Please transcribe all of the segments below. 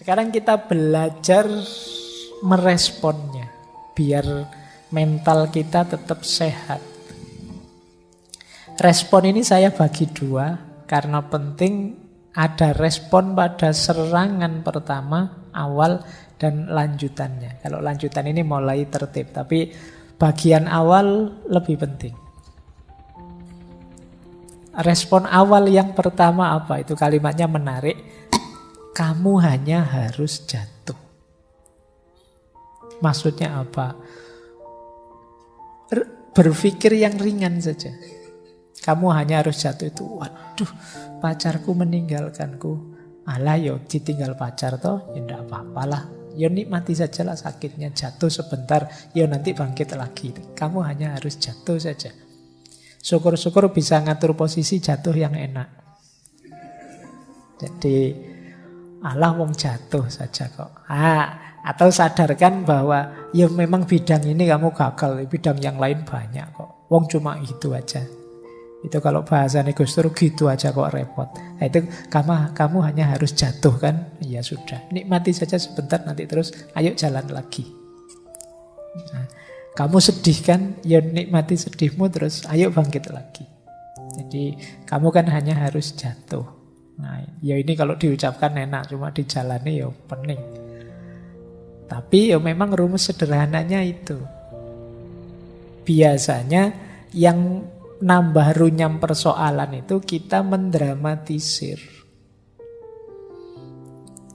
Sekarang kita belajar meresponnya biar mental kita tetap sehat. Respon ini saya bagi dua karena penting ada respon pada serangan pertama, awal, dan lanjutannya. Kalau lanjutan ini mulai tertib, tapi bagian awal lebih penting. Respon awal yang pertama apa? Itu kalimatnya menarik. Kamu hanya harus jatuh. Maksudnya apa? Berpikir yang ringan saja. Kamu hanya harus jatuh itu. Waduh, pacarku meninggalkanku. Alah yo, ditinggal pacar toh, ya enggak apa-apalah. Yo nikmati sajalah sakitnya, jatuh sebentar, yo nanti bangkit lagi. Kamu hanya harus jatuh saja. Syukur-syukur bisa ngatur posisi jatuh yang enak. Jadi, alah wong jatuh saja kok. Atau sadarkan bahwa ya memang bidang ini kamu gagal, bidang yang lain banyak kok. Wong cuma itu aja. Itu kalau bahasa Gus Dur gitu aja kok repot. Nah, itu kamu hanya harus jatuh kan? Ya sudah, nikmati saja sebentar nanti terus ayo jalan lagi. Nah, kamu sedih kan? Ya nikmati sedihmu terus ayo bangkit lagi. Jadi kamu kan hanya harus jatuh. Nah, ya ini kalau diucapkan enak, cuma dijalani ya pening. Tapi ya memang rumus sederhananya itu. Biasanya yang nambah runyam persoalan itu kita mendramatisir.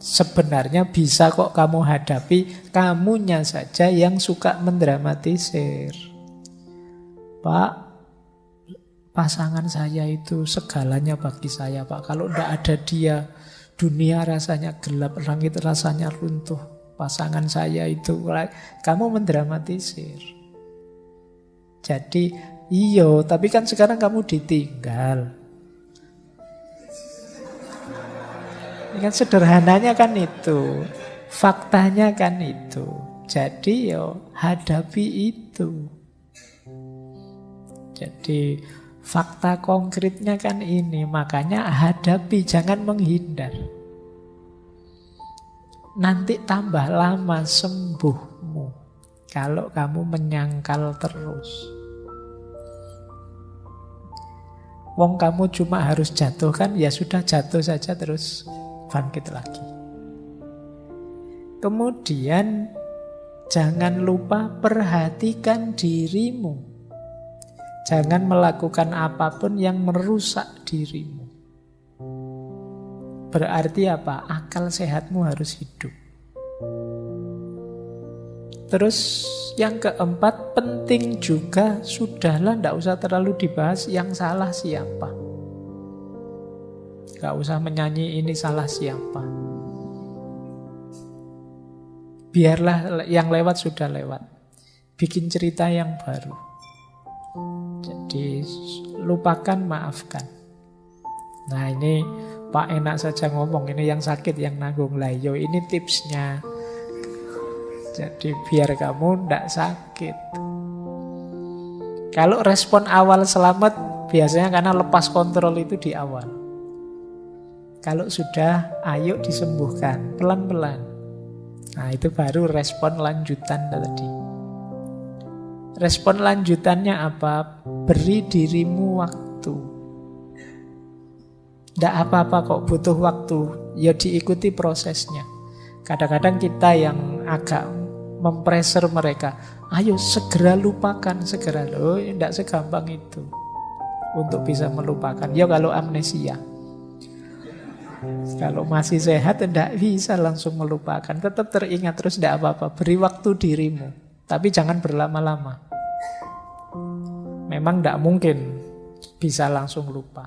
Sebenarnya bisa kok kamu hadapi, kamunya saja yang suka mendramatisir. Pak, pasangan saya itu segalanya bagi saya, Pak. Kalau tidak ada dia, dunia rasanya gelap, langit rasanya runtuh. Pasangan saya itu, kamu mendramatisir. Jadi, iyo, tapi kan sekarang kamu ditinggal. Ini kan sederhananya kan itu. Faktanya kan itu. Jadi yo hadapi itu. Jadi fakta konkretnya kan ini. Makanya hadapi, jangan menghindar. Nanti tambah lama sembuhmu kalau kamu menyangkal terus. Wong kamu cuma harus jatuh kan, ya sudah jatuh saja terus bangkit lagi. Kemudian jangan lupa perhatikan dirimu. Jangan melakukan apapun yang merusak dirimu. Berarti apa? Akal sehatmu harus hidup. Terus yang keempat, penting juga, sudahlah tidak usah terlalu dibahas yang salah siapa. Gak usah menyanyi ini salah siapa. Biarlah yang lewat sudah lewat. Bikin cerita yang baru. Jadi lupakan, maafkan. Nah ini Pak enak saja ngomong, ini yang sakit yang nanggung. Lah yo ini tipsnya. Jadi biar kamu tidak sakit. Kalau respon awal selamat, biasanya karena lepas kontrol itu di awal. Kalau sudah, ayo disembuhkan, pelan-pelan. Nah itu baru respon lanjutan tadi. Respon lanjutannya apa? Beri dirimu waktu. Tidak apa-apa kok, butuh waktu. Ya diikuti prosesnya. Kadang-kadang kita yang agak mempressure mereka, ayo segera lupakan, segera. Loh, tidak segampang itu untuk bisa melupakan. Ya kalau amnesia, kalau masih sehat tidak bisa langsung melupakan. Tetap teringat terus, tidak apa-apa. Beri waktu dirimu, tapi jangan berlama-lama. Memang tidak mungkin bisa langsung lupa.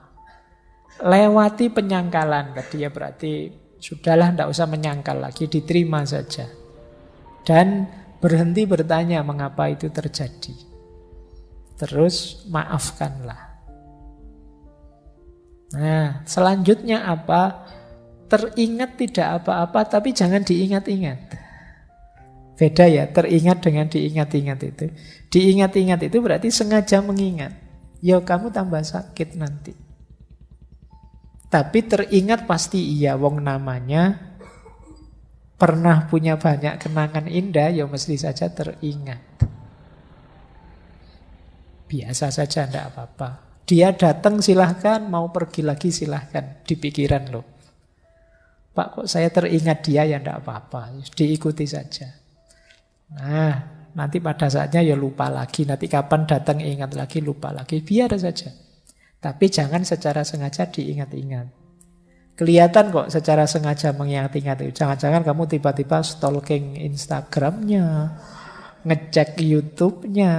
Lewati penyangkalan tadi ya, berarti sudahlah, tidak usah menyangkal lagi, diterima saja. Dan berhenti bertanya mengapa itu terjadi. Terus maafkanlah. Nah, selanjutnya apa? Teringat tidak apa-apa, tapi jangan diingat-ingat. Beda ya, teringat dengan diingat-ingat itu. Diingat-ingat itu berarti sengaja mengingat. Ya kamu tambah sakit nanti. Tapi teringat pasti iya, wong namanya pernah punya banyak kenangan indah, ya mesti saja teringat. Biasa saja, tidak apa-apa. Dia datang silahkan, mau pergi lagi silahkan. Di pikiran loh. Pak, kok saya teringat dia, ya tidak apa-apa. Diikuti saja. Nah, nanti pada saatnya ya lupa lagi. Nanti kapan datang ingat lagi, lupa lagi. Biar saja. Tapi jangan secara sengaja diingat-ingat. Kelihatan kok secara sengaja mengingat-ingat itu. Jangan-jangan kamu tiba-tiba stalking Instagramnya, ngecek YouTube-nya.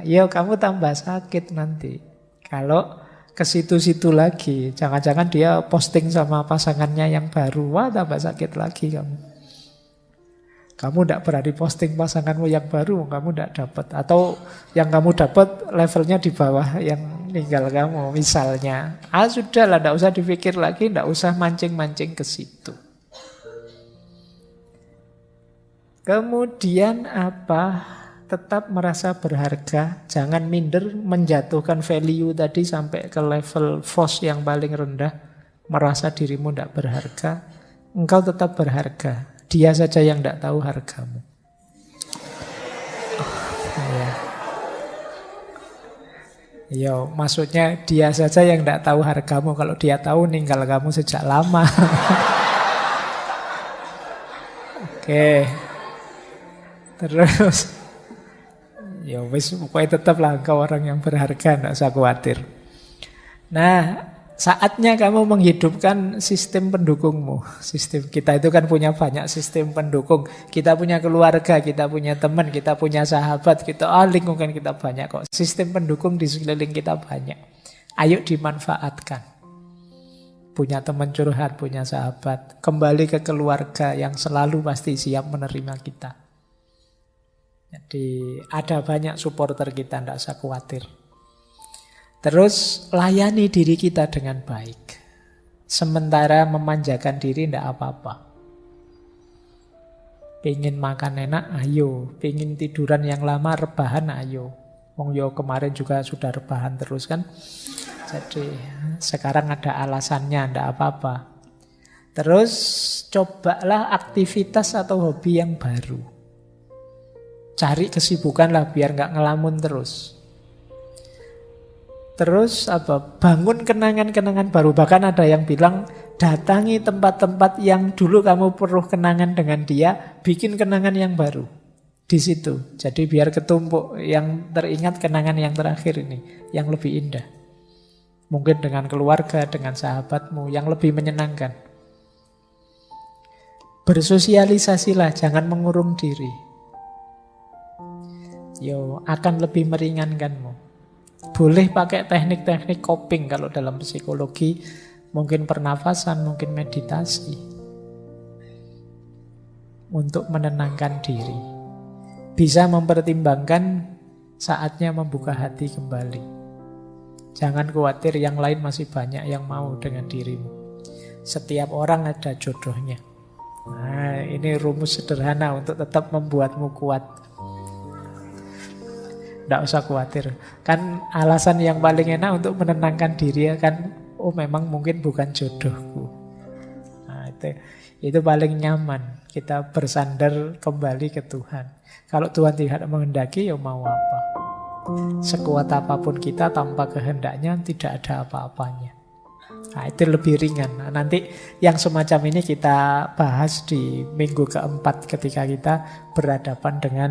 Ya kamu tambah sakit nanti. Kalau ke situ-situ lagi, jangan-jangan dia posting sama pasangannya yang baru. Wah, tambah sakit lagi kamu. Kamu tidak berani posting pasanganmu yang baru, kamu tidak dapat. Atau yang kamu dapat levelnya di bawah yang ninggal kamu, misalnya. Sudahlah, tidak usah dipikir lagi, tidak usah mancing-mancing ke situ. Kemudian apa? Tetap merasa berharga, jangan minder, menjatuhkan value tadi sampai ke level FOS yang paling rendah, merasa dirimu tidak berharga. Engkau tetap berharga. Dia saja yang tidak tahu hargamu. Maksudnya dia saja yang tidak tahu hargamu. Kalau dia tahu, ninggal kamu sejak lama. Oke. Terus, wis pokoknya tetaplah engkau orang yang berharga, tidak usah khawatir. Nah, saatnya kamu menghidupkan sistem pendukungmu. Sistem kita itu kan punya banyak sistem pendukung. Kita punya keluarga, kita punya teman, kita punya sahabat, lingkungan kita banyak kok. Sistem pendukung di sekeliling kita banyak. Ayo dimanfaatkan. Punya teman curhat, punya sahabat. Kembali ke keluarga yang selalu pasti siap menerima kita. Jadi ada banyak supporter kita, tidak usah khawatir. Terus layani diri kita dengan baik. Sementara memanjakan diri tidak apa-apa. Pengen makan enak, ayo. Pengen tiduran yang lama, rebahan, ayo. Kemarin juga sudah rebahan terus kan. Jadi sekarang ada alasannya, tidak apa-apa. Terus cobalah aktivitas atau hobi yang baru. Cari kesibukan lah biar nggak ngelamun terus. Terus bangun kenangan-kenangan baru. Bahkan ada yang bilang datangi tempat-tempat yang dulu kamu perlu kenangan dengan dia, bikin kenangan yang baru di situ. Jadi biar ketumpuk yang teringat kenangan yang terakhir ini, yang lebih indah. Mungkin dengan keluarga, dengan sahabatmu, yang lebih menyenangkan. Bersosialisasilah, jangan mengurung diri. Akan lebih meringankanmu. Boleh pakai teknik-teknik coping kalau dalam psikologi, mungkin pernafasan, mungkin meditasi untuk menenangkan diri. Bisa mempertimbangkan saatnya membuka hati kembali. Jangan khawatir, yang lain masih banyak yang mau dengan dirimu. Setiap orang ada jodohnya. Nah, ini rumus sederhana untuk tetap membuatmu kuat. Tidak usah khawatir. Kan alasan yang paling enak untuk menenangkan diri kan, memang mungkin bukan jodohku. Nah, itu paling nyaman. Kita bersandar kembali ke Tuhan. Kalau Tuhan tidak menghendaki, mau apa? Sekuat apapun kita tanpa kehendaknya tidak ada apa-apanya. Nah, itu lebih ringan. Nah, nanti yang semacam ini kita bahas di minggu keempat ketika kita berhadapan dengan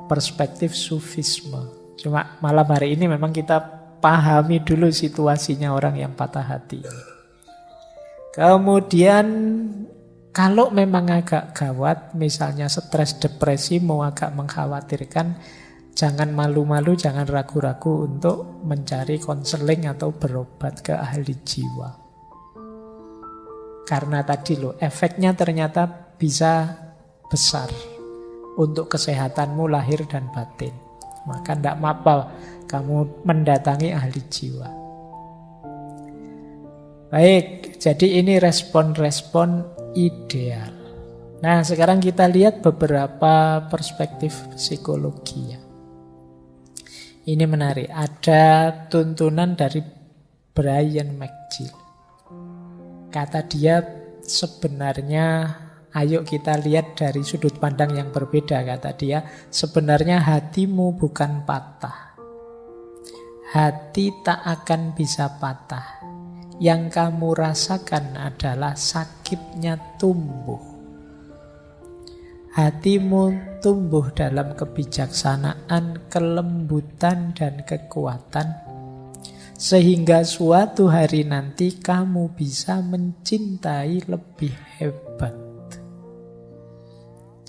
perspektif sufisme. Cuma malam hari ini memang kita pahami dulu situasinya orang yang patah hati. Kemudian kalau memang agak gawat, misalnya stres, depresi, mau agak mengkhawatirkan, jangan malu-malu, jangan ragu-ragu untuk mencari konseling atau berobat ke ahli jiwa. Karena tadi efeknya ternyata bisa besar untuk kesehatanmu lahir dan batin. Maka tidak apa-apa kamu mendatangi ahli jiwa. Baik, jadi ini respon-respon ideal. Nah, sekarang kita lihat beberapa perspektif psikologi ya. Ini menarik. Ada tuntunan dari Brian McGill. Kata dia sebenarnya Ayo kita lihat dari sudut pandang yang berbeda, kata dia. Sebenarnya hatimu bukan patah. Hati tak akan bisa patah. Yang kamu rasakan adalah sakitnya tumbuh. Hatimu tumbuh dalam kebijaksanaan, kelembutan, dan kekuatan. Sehingga suatu hari nanti kamu bisa mencintai lebih hebat.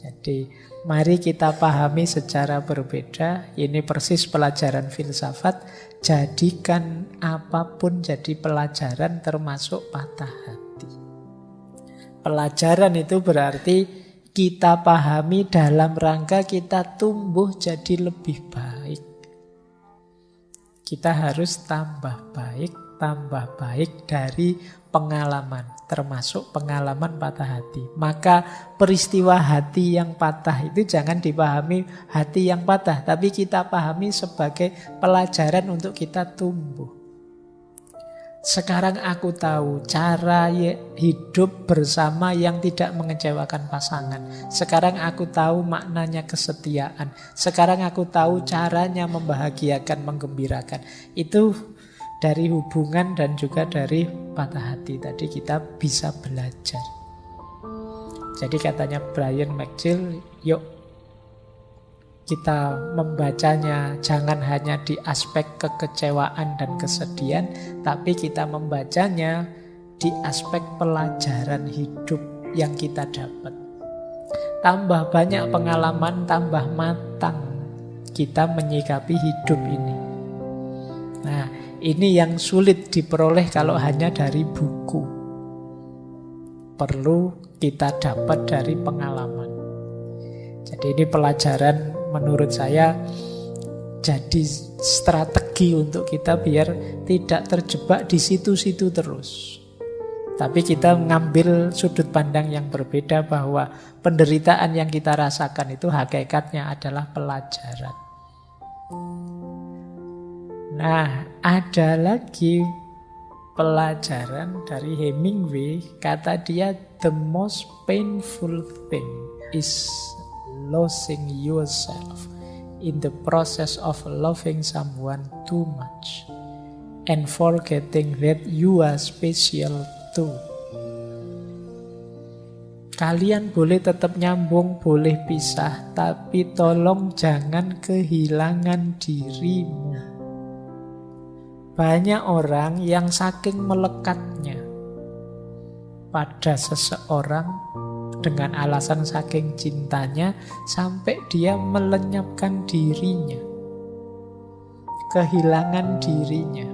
Jadi mari kita pahami secara berbeda. Ini persis pelajaran filsafat. Jadikan apapun jadi pelajaran, termasuk patah hati. Pelajaran itu berarti kita pahami dalam rangka kita tumbuh jadi lebih baik. Kita harus tambah baik dari pengalaman, termasuk pengalaman patah hati. Maka peristiwa hati yang patah itu jangan dipahami hati yang patah, tapi kita pahami sebagai pelajaran untuk kita tumbuh. Sekarang aku tahu cara hidup bersama yang tidak mengecewakan pasangan. Sekarang aku tahu maknanya kesetiaan. Sekarang aku tahu caranya membahagiakan, menggembirakan. Itu dari hubungan dan juga dari patah hati tadi kita bisa belajar. Jadi katanya Brian McGill, yuk kita membacanya jangan hanya di aspek kekecewaan dan kesedihan, tapi kita membacanya di aspek pelajaran hidup yang kita dapat. Tambah banyak pengalaman, tambah matang kita menyikapi hidup ini. Nah, ini yang sulit diperoleh kalau hanya dari buku. Perlu kita dapat dari pengalaman. Jadi ini pelajaran menurut saya jadi strategi untuk kita biar tidak terjebak di situ-situ terus. Tapi kita mengambil sudut pandang yang berbeda bahwa penderitaan yang kita rasakan itu hakikatnya adalah pelajaran. Nah, ada lagi pelajaran dari Hemingway. Kata dia, the most painful thing is losing yourself in the process of loving someone too much and forgetting that you are special too. Kalian boleh tetap nyambung, boleh pisah, tapi tolong jangan kehilangan dirimu. Banyak orang yang saking melekatnya pada seseorang dengan alasan saking cintanya sampai dia melenyapkan dirinya, kehilangan dirinya.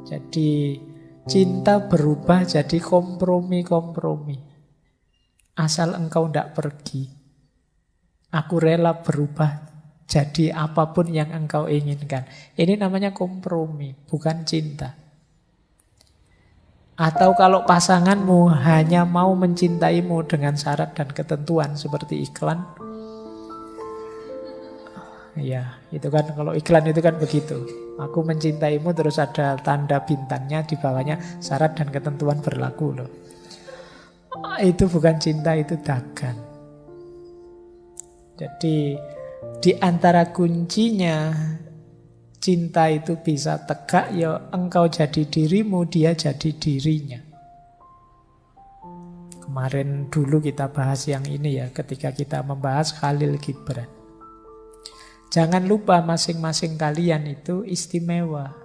Jadi cinta berubah jadi kompromi-kompromi. Asal engkau tidak pergi, aku rela berubah jadi apapun yang engkau inginkan. Ini namanya kompromi, bukan cinta. Atau kalau pasanganmu hanya mau mencintaimu dengan syarat dan ketentuan seperti iklan. Ya, itu kan kalau iklan itu kan begitu. Aku mencintaimu terus ada tanda bintangnya di bawahnya, syarat dan ketentuan berlaku loh. Itu bukan cinta, itu dagang. Jadi di antara kuncinya cinta itu bisa tegak, ya engkau jadi dirimu, dia jadi dirinya. Kemarin dulu kita bahas yang ini ya, ketika kita membahas Khalil Gibran. Jangan lupa masing-masing kalian itu istimewa.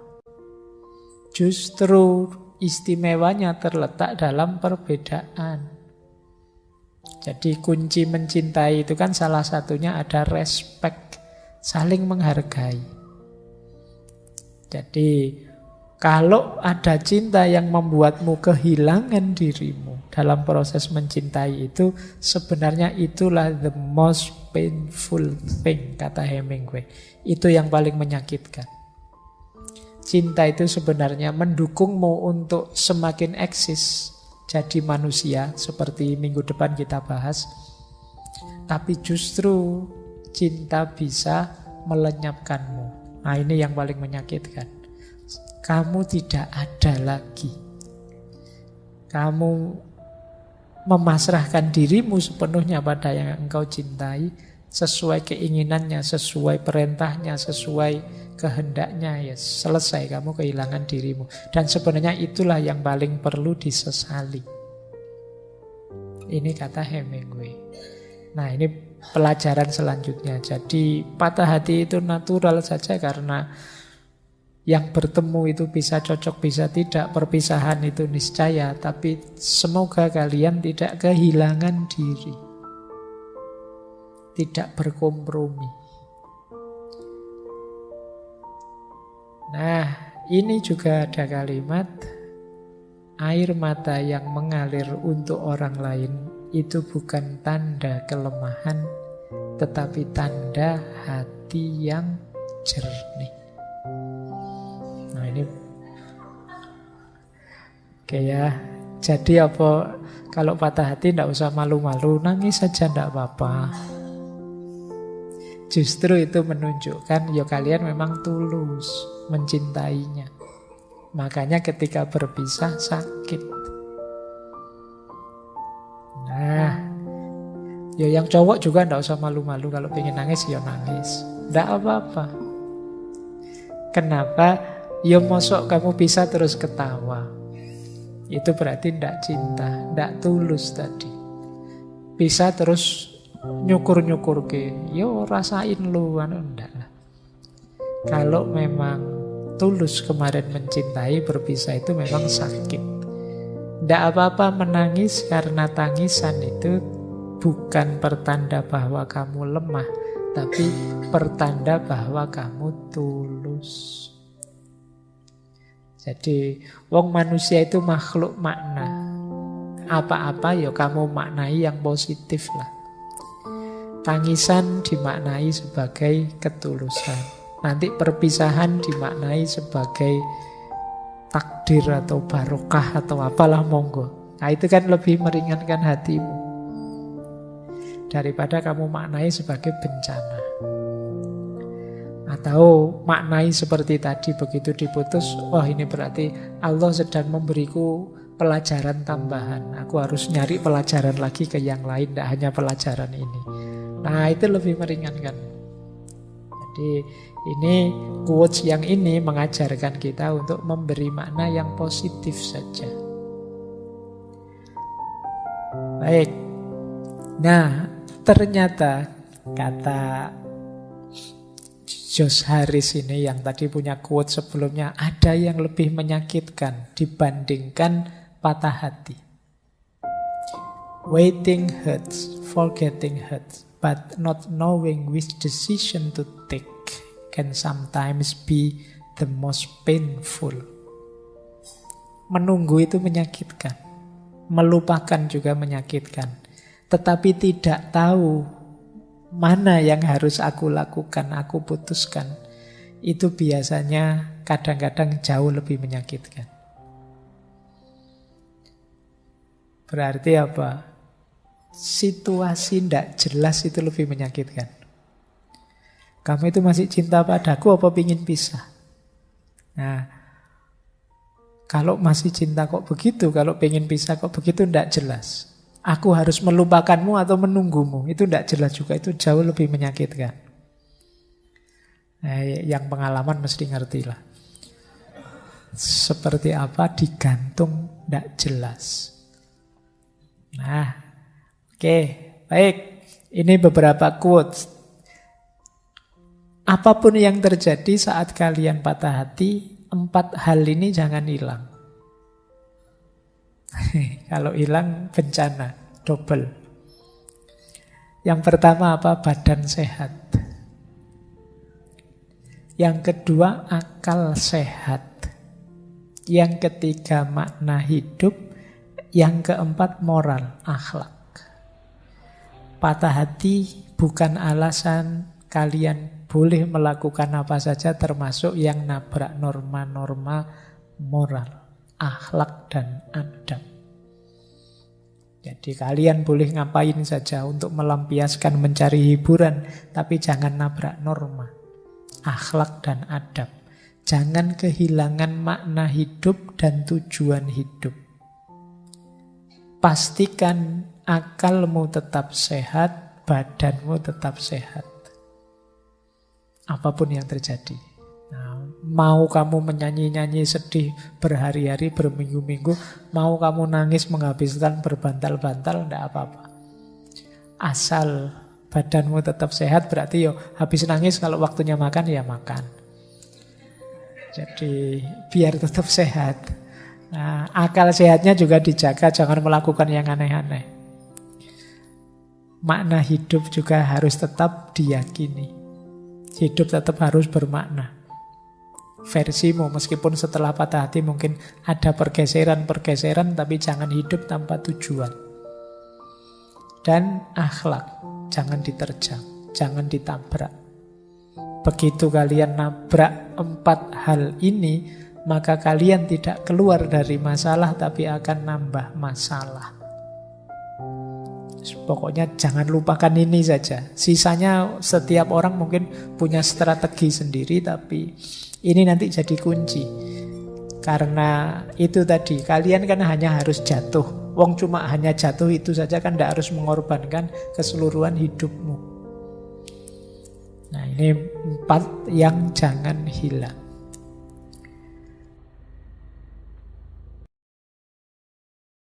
Justru istimewanya terletak dalam perbedaan. Jadi kunci mencintai itu kan salah satunya ada respect, saling menghargai. Jadi kalau ada cinta yang membuatmu kehilangan dirimu dalam proses mencintai itu, sebenarnya itulah the most painful thing, kata Hemingway. Itu yang paling menyakitkan. Cinta itu sebenarnya mendukungmu untuk semakin eksis jadi manusia, seperti minggu depan kita bahas. Tapi justru cinta bisa melenyapkanmu. Nah, ini yang paling menyakitkan. Kamu tidak ada lagi. Kamu memasrahkan dirimu sepenuhnya pada yang engkau cintai, sesuai keinginannya, sesuai perintahnya, sesuai kehendaknya, ya selesai, kamu kehilangan dirimu. Dan sebenarnya itulah yang paling perlu disesali. Ini kata Hemingway. Nah, ini pelajaran selanjutnya. Jadi patah hati itu natural saja, karena yang bertemu itu bisa cocok, bisa tidak. Perpisahan itu niscaya. Tapi semoga kalian tidak kehilangan diri, tidak berkompromi. Nah, ini juga ada kalimat, air mata yang mengalir untuk orang lain itu bukan tanda kelemahan, tetapi tanda hati yang jernih. Nah, ini oke ya. Jadi apa, kalau patah hati tidak usah malu-malu, nangis saja tidak apa-apa. Justru itu menunjukkan ya kalian memang tulus mencintainya. Makanya ketika berpisah sakit. Nah, ya yang cowok juga tidak usah malu-malu, kalau pengen nangis ya nangis, tidak apa-apa. Kenapa? Ya mosok kamu bisa terus ketawa, itu berarti tidak cinta, tidak tulus tadi. Bisa terus nyukur-nyukur ke, yo rasain lu, enggak lah. Kalau memang tulus kemarin mencintai, berpisah itu memang sakit. Tidak apa-apa menangis, karena tangisan itu bukan pertanda bahwa kamu lemah, tapi pertanda bahwa kamu tulus. Jadi wong manusia itu makhluk makna. Apa-apa ya kamu maknai yang positif lah. Tangisan dimaknai sebagai ketulusan. Nanti perpisahan dimaknai sebagai takdir atau barokah atau apalah, monggo. Nah, itu kan lebih meringankan hatimu daripada kamu maknai sebagai bencana. Atau maknai seperti tadi, begitu diputus, wah ini berarti Allah sedang memberiku pelajaran tambahan. Aku harus nyari pelajaran lagi ke yang lain, tidak hanya pelajaran ini. Nah, itu lebih meringankan. Jadi ini quotes yang ini mengajarkan kita untuk memberi makna yang positif saja. Baik. Nah, ternyata kata Josh Harris ini yang tadi punya quote sebelumnya, ada yang lebih menyakitkan dibandingkan patah hati. Waiting hurts, forgetting hurts, but not knowing which decision to take can sometimes be the most painful. Menunggu itu menyakitkan, melupakan juga menyakitkan. Tetapi tidak tahu mana yang harus aku lakukan, aku putuskan, itu biasanya kadang-kadang jauh lebih menyakitkan. Berarti apa? Situasi tidak jelas itu lebih menyakitkan. Kamu itu masih cinta padaku apa pingin pisah? Nah, kalau masih cinta kok begitu, kalau pingin pisah kok begitu, tidak jelas. Aku harus melupakanmu atau menunggumu, itu tidak jelas juga, itu jauh lebih menyakitkan. Nah, yang pengalaman mesti ngerti lah. Seperti apa digantung tidak jelas. Nah, oke, baik. Ini beberapa quotes. Apapun yang terjadi saat kalian patah hati, 4 hal ini jangan hilang. Kalau hilang bencana, double. Yang pertama apa? Badan sehat. Yang kedua akal sehat. Yang ketiga makna hidup. Yang keempat moral, akhlak. Patah hati bukan alasan kalian boleh melakukan apa saja, termasuk yang nabrak norma-norma moral, akhlak dan adab. Jadi kalian boleh ngapain saja untuk melampiaskan, mencari hiburan, tapi jangan nabrak norma, akhlak dan adab. Jangan kehilangan makna hidup dan tujuan hidup. pastikan akalmu tetap sehat, badanmu tetap sehat. Apapun yang terjadi. Nah, mau kamu menyanyi-nyanyi sedih berhari-hari, berminggu-minggu, mau kamu nangis menghabiskan berbantal-bantal, tidak apa-apa. Asal badanmu tetap sehat, berarti habis nangis kalau waktunya makan, ya makan. Jadi biar tetap sehat. Nah, akal sehatnya juga dijaga, jangan melakukan yang aneh-aneh. Makna hidup juga harus tetap diyakini. Hidup tetap harus bermakna. Versimu, meskipun setelah patah hati mungkin ada pergeseran-pergeseran, tapi jangan hidup tanpa tujuan. Dan akhlak, jangan diterjang, jangan ditabrak. Begitu kalian nabrak 4 hal ini, maka kalian tidak keluar dari masalah, tapi akan nambah masalah. Pokoknya jangan lupakan ini saja. Sisanya setiap orang mungkin punya strategi sendiri, tapi ini nanti jadi kunci. Karena itu tadi, kalian kan hanya harus jatuh. Wong cuma hanya jatuh itu saja kan, tidak harus mengorbankan keseluruhan hidupmu. Nah, ini 4 yang jangan hilang.